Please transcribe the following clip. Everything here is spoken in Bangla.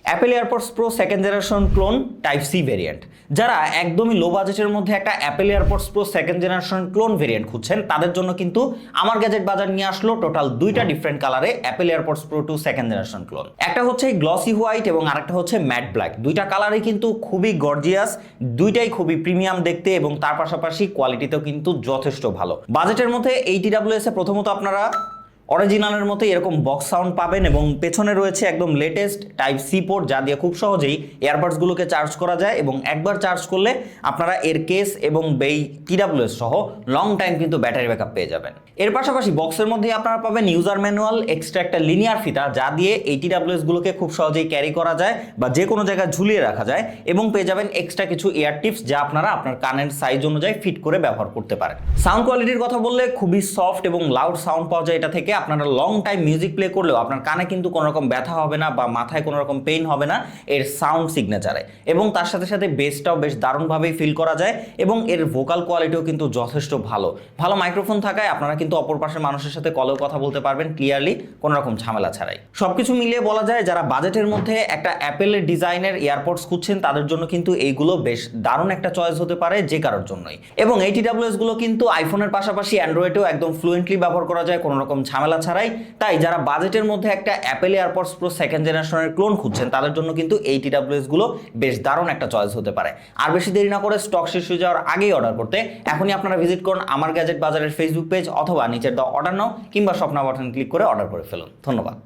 Apple AirPods Pro second generation clone type C variant. যারা একদমই লো বাজেটের মধ্যে একটা Apple AirPods Pro second generation clone variant খুঁজছেন, তাদের জন্য কিন্তু আমার গ্যাজেট বাজার নিয়ে আসলো টোটাল দুইটা ডিফারেন্ট কালারে Apple AirPods pro 2 second generation clone. একটা হচ্ছে গ্লসি হোয়াইট এবং আরেকটা হচ্ছে ম্যাট ব্ল্যাক। দুইটা কালারই কিন্তু খুবই গর্জিয়াস, দুইটাই খুবই প্রিমিয়াম দেখতে এবং তার পাশাপাশি কোয়ালিটিতেও কিন্তু যথেষ্ট ভালো। বাজেটের মধ্যে এই TWS এ প্রথমত আপনারা অরিজিনালের মতো এরকম বক্স সাউন্ড পাবেন এবং পেছনে রয়েছে একদম লেটেস্ট টাইপ সি পোর্ট, যা দিয়ে খুব সহজেই এয়ারবাডসগুলোকে চার্জ করা যায় এবং একবার চার্জ করলে আপনারা এর কেস এবং এই TWS সহ লং টাইম কিন্তু ব্যাটারি ব্যাকআপ পেয়ে যাবেন। এর পাশাপাশি বক্সের মধ্যে আপনারা পাবেন ইউজার ম্যানুয়াল, এক্সট্রা একটা লিনিয়ার ফিতা, যা দিয়ে এই TWSগুলোকে খুব সহজেই ক্যারি করা যায় বা যে কোনো জায়গায় ঝুলিয়ে রাখা যায়, এবং পেয়ে যাবেন এক্সট্রা কিছু ইয়ার টিপস যা আপনারা আপনার কানের সাইজ অনুযায়ী ফিট করে ব্যবহার করতে পারেন। সাউন্ড কোয়ালিটির কথা বললে খুবই সফট এবং লাউড সাউন্ড পাওয়া যায় এটা থেকে। আপনারা লং টাইম মিউজিক প্লে করলেও আপনার কানে কিন্তু কোনো রকম ব্যথা হবে না বা মাথায় কোনো রকম পেইন হবে না এর সাউন্ড সিগনেচারে, এবং তার সাথে সাথে বেসটাও বেশ দারুণভাবেই ফিল করা যায় এবং এর ভোকাল কোয়ালিটিও কিন্তু যথেষ্ট ভালো। ভালো মাইক্রোফোন থাকায় আপনারা কিন্তু অপর পাশের মানুষের সাথে কলেও কথা বলতে পারবেন ক্লিয়ারলি, কোনো রকম ঝামেলা ছাড়াই। সবকিছু মিলিয়ে বলা যায় যারা বাজেটের মধ্যে একটা অ্যাপেলের ডিজাইনের এয়ারপডস খুঁজছেন তাদের জন্য কিন্তু এইগুলো বেশ দারুণ একটা চয়েস হতে পারে যে কারোর জন্যই। এবং এই TWS গুলো কিন্তু আইফোনের পাশাপাশি অ্যান্ড্রয়েডেও একদম ফ্লুয়েন্টলি ব্যবহার করা যায় কোনো রকম ঝামেলা ছাড়াই। তাই যারা বাজেটের মধ্যে একটা অ্যাপেল এয়ারপডস প্রো সেকেন্ড জেনারেশনের ক্লোন খুঁজছেন তাদের জন্য কিন্তু এই TWS গুলো বেশ দারুণ একটা চয়েস হতে পারে। আর বেশি দেরি না করে স্টক শেষ হয়ে যাওয়ার আগেই অর্ডার করতে এখনই আপনারা ভিজিট করুন আমার গ্যাজেট বাজারের ফেসবুক পেজ অথবা নিচের দেওয়া অর্ডার নাও কিংবা স্বপ্না বাটন ক্লিক করে অর্ডার করে ফেলুন। ধন্যবাদ।